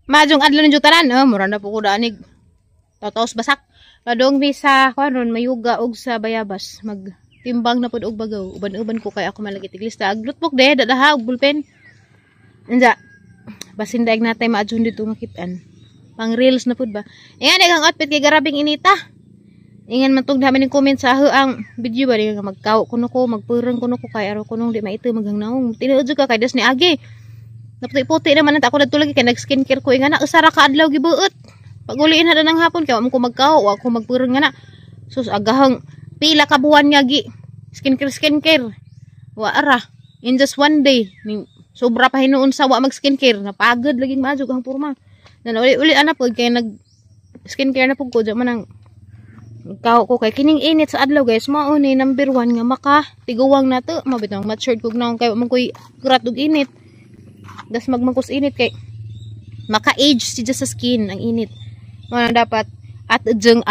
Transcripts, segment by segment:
Majong adlaw ng jutanan, mura na po ko daanig. Taos basak. Padong bisa karon mayuga og sa bayabas. Magtimbang na pud og bagaw. Uban-uban ko kay ako malagi tiglista. Aglutpok de dadaha og bulpen. Anja. Basin daig natay maadyon dito makitaan. Pang reels na pud ba. Ingan ang outfit kay garabing inita. Ingan man tug namin ng comment sa ang video ba nga magkaw kuno ko magpurang kuno ko kay araw kunong di maito maghangnaong. Tinuod ka kay des ni agi. Naputi-puti naman at ako nagtulagi kay nag-skincare ko nga na usara ka adlaw gibuot. Paguliin na ng hapon kay mo ko magkaho wa ko magpurong nga na. Sus agahang pila ka buwan nga gi skincare. Wa ara in just one day ning sobra pa hinuon sa wa mag-skincare napagod laging majug ang porma. Nan uli ana pud kay nag skincare na pud ko man ang kaho ko kay kining init sa adlaw guys mao ni number 1 nga maka tiguwang nato mabitang matured kog naon kay mo koy kurat og init. Das magmangkos init kay maka-age si sa skin ang init. Mo dapat at jeng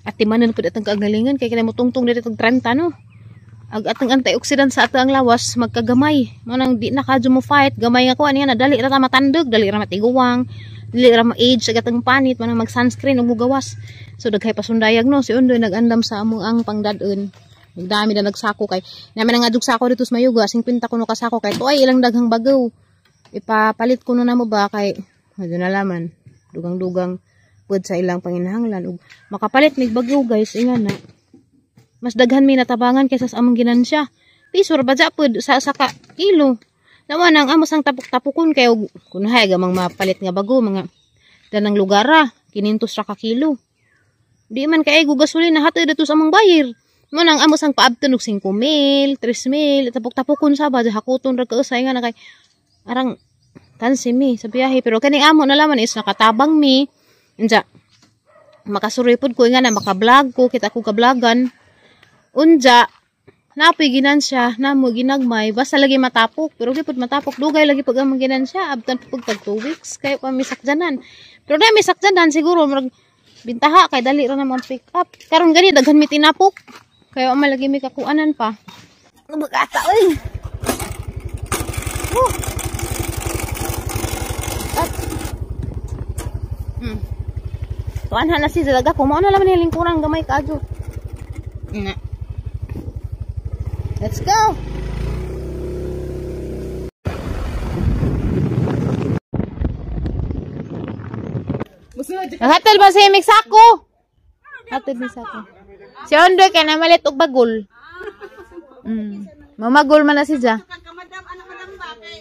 atimanan pud atong kagalingan kay kinay mo tungtong diri tag 30 no. Ag atong antioxidant sa atong lawas magkagamay. Mo nang di na kadyo mo fight gamay nga ko ani na dali ra ta matandog, dali ra matiguwang, dali ra ma-age sa gatong panit mo nang mag-sunscreen ug mugawas. So daghay pasundayag no si undoy nagandam sa among ang pangdad-on. Nagdami na nagsako kay namin nga adug sako dito sa mayuga 50 kuno ka sako kay tuay ilang daghang bagaw. Ipapalit ko na mo ba kay medyo nalaman dugang-dugang pud sa ilang panginahanglan ug makapalit mig bagyo guys ingan na mas daghan mi natabangan kaysa sa among ginansya pisor badya pud sa ka kilo naman ang amos ang tapok-tapukon kay og kunahay gamang mapalit nga bago mga danang lugara 500 ra ka kilo di man kay go gasolina hatod dito sa among bayir mo nang amos ang paabton og 5,000 3,000 tapok-tapukon sa badya hakuton ra kausay nga na kay arang tansi mi sa biyahe pero kaning amo na laman is nakatabang mi unja makasuroy pud ko nga na maka-vlog ko kita ko ka-vlogan unja napoy ginansya namo ginagmay basta lagi matapok pero gipud matapok dugay lagi pag among ginansya abtan pug tag 2 weeks kay pa misakjanan pero na misakjanan siguro mag bintaha kay dali ra na mo pick up karon gani daghan mi tinapok kay wa malagi mi kakuanan pa magata oy tuan na si dalaga ko mao na laman ni lingkurang gamay kaadyo. Let's go. Hatel ba si mix ako? Hatel ni sako. Si Ondoy kay na malit og bagol. Mamagol man na si Ja.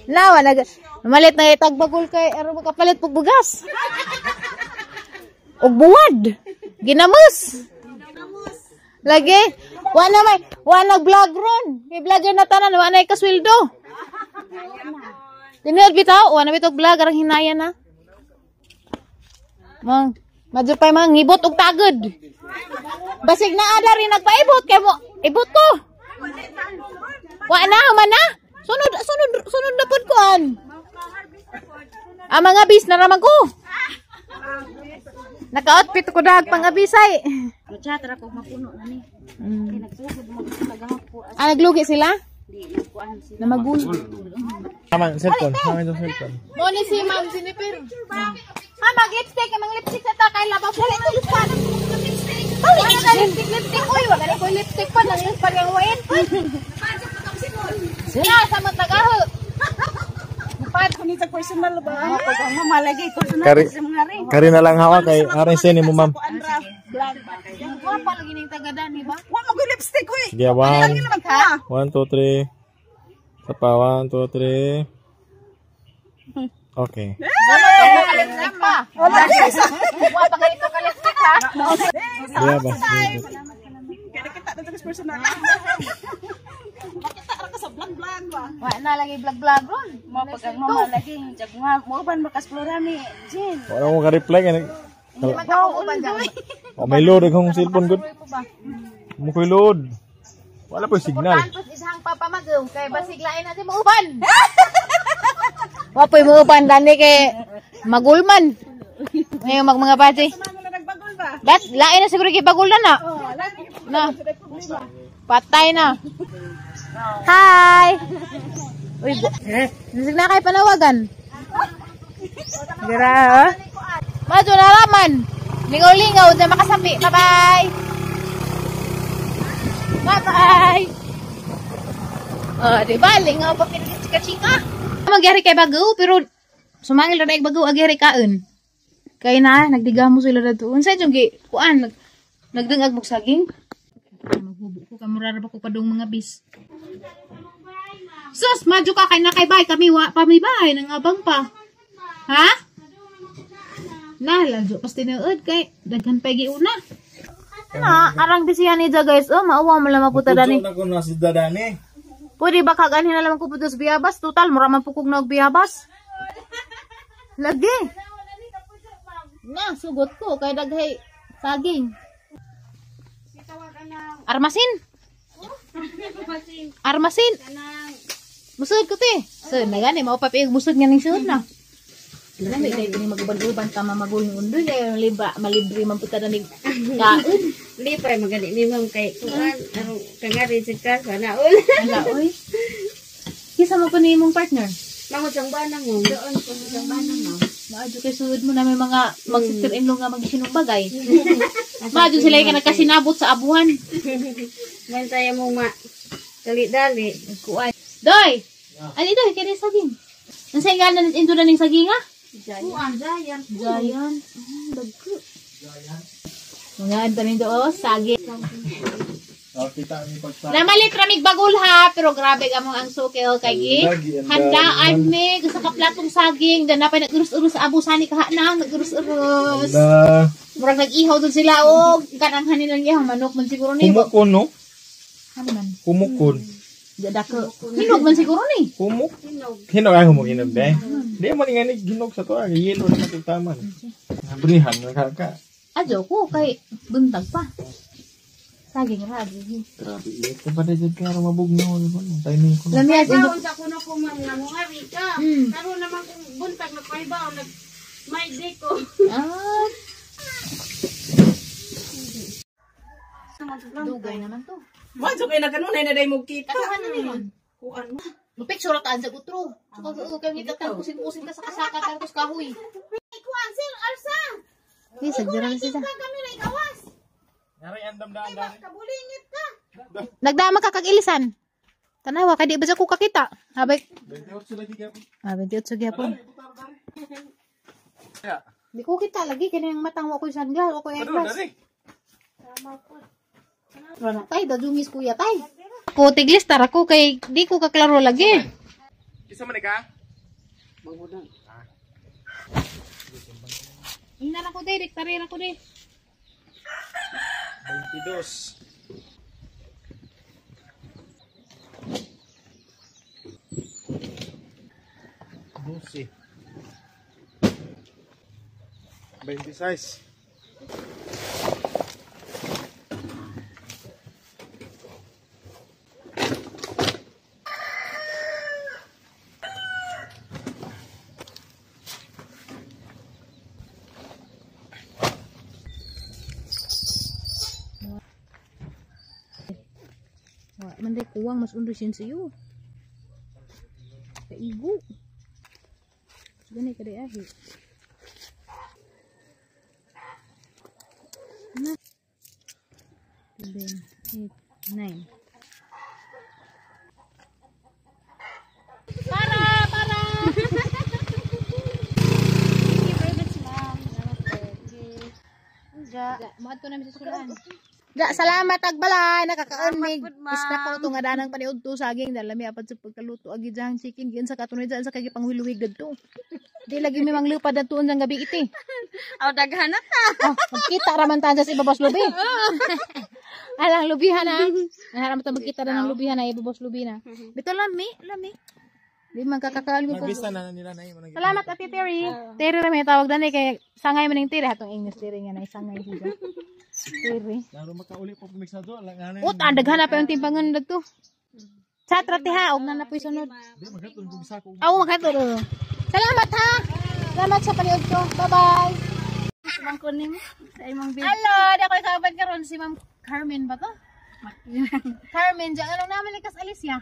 Lawa nag malit na itag bagol kay aron makapalit pug bugas. Og buwad. Ginamos. Lagi. Wa nag-vlog ron. May vlogger na tanan, wa na ikasweldo. Dinod bitaw, wa na bitaw vlog arang hinaya na. Mang, madyo pa mang ngibot og tagod. Basig na ada rin nagpaibot kay mo. Ibot ko. Wa na man na. Sunod na pud kuan. Mga bis na raman ko. Naka-outfit ko dag pang-abisay. Tara ko mapuno na ni. Naglugi sila? Sila. Na magulo. Tama, cellphone. Tama itong cellphone. Mo ni si Ma'am Sinipir. Mag-lipstick. Mang lipstick sa takay labaw. Dali ito lispan. Balik ka lipstick. Uy, wala ko lipstick pa. Nang pag-awain. Sila, sa matagaho. Pad ko ni sa personal ba? Pag ang mamalagay ko na sa mga ring. Kari na lang hawa kay aring sini mo ma'am. Vlog. Wa pa lagi ning tagadan ni ba? Wa mo ko lipstick ko eh. Sige, 1, 2, 3. Sa pa, 1, 2, 3. Okay. Lipstick pa. Wa pa ganito ka lipstick ha. Iya ba? Kaya kita na sa personal. Makita ra ka sa vlog ba? Wa na lagi vlog ron. Mo pag ang mamalagay jag mo ban bakas florami. Jin. Wala mo ka-reply ka. Oh, may load akong cellphone good. Mo koy load. Wala pa signal. Pantos isang papamagaw kay basig lain natin mo uban. Wa poy mo uban dani kay magulman. Ngayon mga pati. Nagbagol ba? Dat lain na siguro kay bagul na. Na. Patay na. Hi. Uy, nasig na kay panawagan. Gira. Madyo na raman. Lingaw-lingaw na makasapi. Bye-bye. Bye-bye. Oh, diba? Lingaw pa pinag-chika-chika. Magyari kay Bagaw, pero sumangil na daig Bagaw, agyari kaon. Kaya na, nagdigamo sila na doon. Saan yung kuan? Nagdangag mo saging? Magbubo ko, kamurara ba ko pa doong mga bis. Sus, madyo ka kay na kay bay, kami pamibay, nangabang pa. Ha? Ladyo, pas tinuod kay, daghan pa giuna. Na, arang bisiyan ni guys, oh, maawa mo lang maputa dani. Puto na ko na si dadani. Pwede ba kaganin na lang ko putos biyabas? Total, mura man pukog na og biyabas. Lagi. Na, sugot ko, kay daghay saging. Armasin. Armasin. Musud ko te. So, na gani, maupapig musud nga ning suod na. Lami dai kini maguban-uban tama magulong undoy kay malibre man puta ning kaon. Hindi pa magani ni ma'am kay kuan ano kangari sa ka sana ul. Ala oy. Kisa mo pa ni imong partner? Mangot sang banang mo. Doon ko sang banang mo. Maadyo kay suod mo na may mga mag-sister-in-law nga magisinong bagay. Maadyo sila ka nagkasinabot sa abuhan. Man saya mo ma dali-dali. Kuan. Doy. Ani doy kini saging. Unsay ganan into na ning saging ha? Kuan Giant. Giant. Dagko. Mga antanin do saging. Namalit ramig bagol ha, pero grabe ka mo ang sukil kay handaan mi gusto ka platong saging dan napay nagurus-urus sa abusani kaha na nagurus-urus. Murag nag-ihaw dun sila og kanang hanin lang ihang manok man siguro ni. Kumukon no? Ano man? Kumukon. Dako. Hinog man siguro ni. Kumuk. Hinog ay humog hinog be. Di mo nga ni ginog sa to, yelo na matutaman. Nabrihan na kaka. Adyo ko kay buntag pa. Saging ra di. Grabe, ito pa na dyan kaya mabugnaw. Timing ko na. Lamias Ikaw sa kuno ko ma'am nga mo nga rika. Karon naman kung buntag na paibaw nag may day ko. Ah. Dugay naman to. Madyo kay nagkanunay na day mo kita. Ano niyon? Kuan mo. Mapicture ka sa utro. So kay ngitatan kusin-kusin ka sa kasaka tapos kahoy. Kuan sir Arsa. Ni sagdira na sila. Kami na ikawas. Ngaray andam daan daan. Kabulingit ka. Nagdama ka kag ilisan. Tanawa kay di ba sa ko kakita? Habay. 28 lagi ka. 28 gyapon. Di ko kita lagi kini ang matang wa ko sandal o ko eklas. Wala tay dajungis kuya tay. Ako tiglis tara ko kay di ko kaklaro lagi. Kisa man ka? Ina na ko day diktarira ko day. 22. Doce. 26. Manday kuwang mas undo sin siyo. Kaigo. Gani ka day ahi. Na. 7, 8, 9. Para. Maadto na mi sa skulahan. Ja, salamat agbalay nakakaon mig. Isna ko to nga danang paniud to saging dalami apat sa pagkaluto agi jang chicken giun sa katunay dyan sa kay panghuluwig dadto. Di lagi mi manglupad dadto ang gabi iti. Aw daghan na ta. Oh, magkita ra man ta sa ibabas lubi. Alang lubihan na. Naharam ta magkita ra ng lubihan na ibabas lubi na. Bito lami. Di man kakakaon ko. Nabista na nila na yun. Salamat Ate Terry. Terry ra may tawag dani kay sangay man ning Terry hatong English Terry nga na sangay higa. Terry. Laro makauli pa pumiksado. Alang Daghan na pa yung timbangan dagto. Sa tratiha og na napoy sunod. Di magatun kung isa ko. Aw makaturo. Salamat ha. Salamat sa panood ko. Bye-bye. Sumang kunin mo sa imong video. Hello, di ako ikaban karon si Ma'am Carmen ba to? Carmen, diyan anong naman likas Alicia?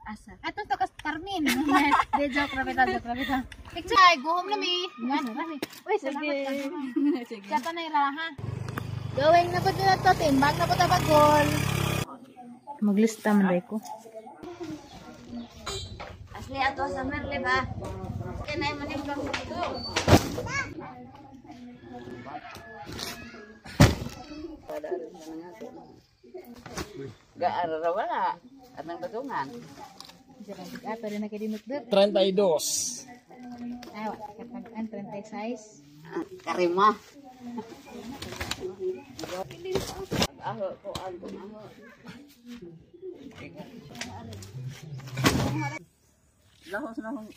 Asa? Ato to kas Carmen. De joke ra bitaw. Picture ay guhom lami. Yan rami. Uy, sige. Sige. Kata na ira ha. Gawin na pud na to, timbang na pud bagol. Maglista man dai ko. Asli ato sa merle ba? Kanay man yung bang ito. Gaara wala. Anang batungan. Ato rin na kay dinutdut. 32. Ay, katag-an 36. Karima. Aho ko aho. Lahos na hong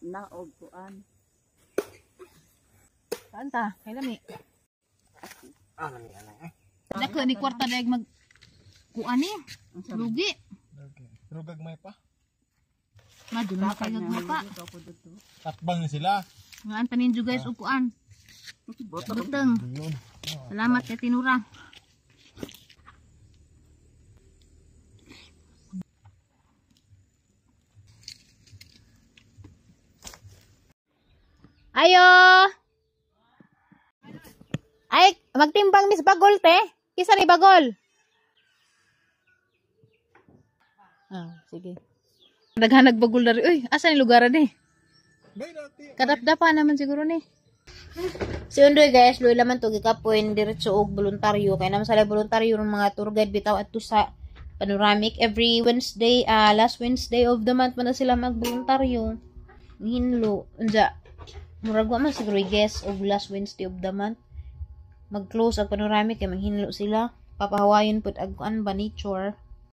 naog kuan. Saan ta? Kay lami. Ano ni ana eh? Dako ni kwarta daig mag kuan ni. Lugi. Okay. Pero gagmay pa. Madu na kay pa. Tatbang na sila. Ngaan tanin ju guys og kuan. Buteng. Yun. Salamat kay tinura. Ayo. Ay, magtimbang Miss Bagol te. Kisa ni Bagol. Ah, sige. Daghanag bagol dari. Uy, asa ni lugar ni? Bay dati. Kadap-dapa naman siguro ni. Si Undoy guys, luy laman to gikapoy diretso og voluntaryo kay naman sala voluntaryo ng mga tour guide bitaw adto sa Panoramic every Wednesday, last Wednesday of the month man na sila magboluntaryo. Hinlo unja murag wa man siguro guess og last Wednesday of the month mag-close ang Panoramic kay manghinlo sila. Papahawayon pud ag kuan ba nature.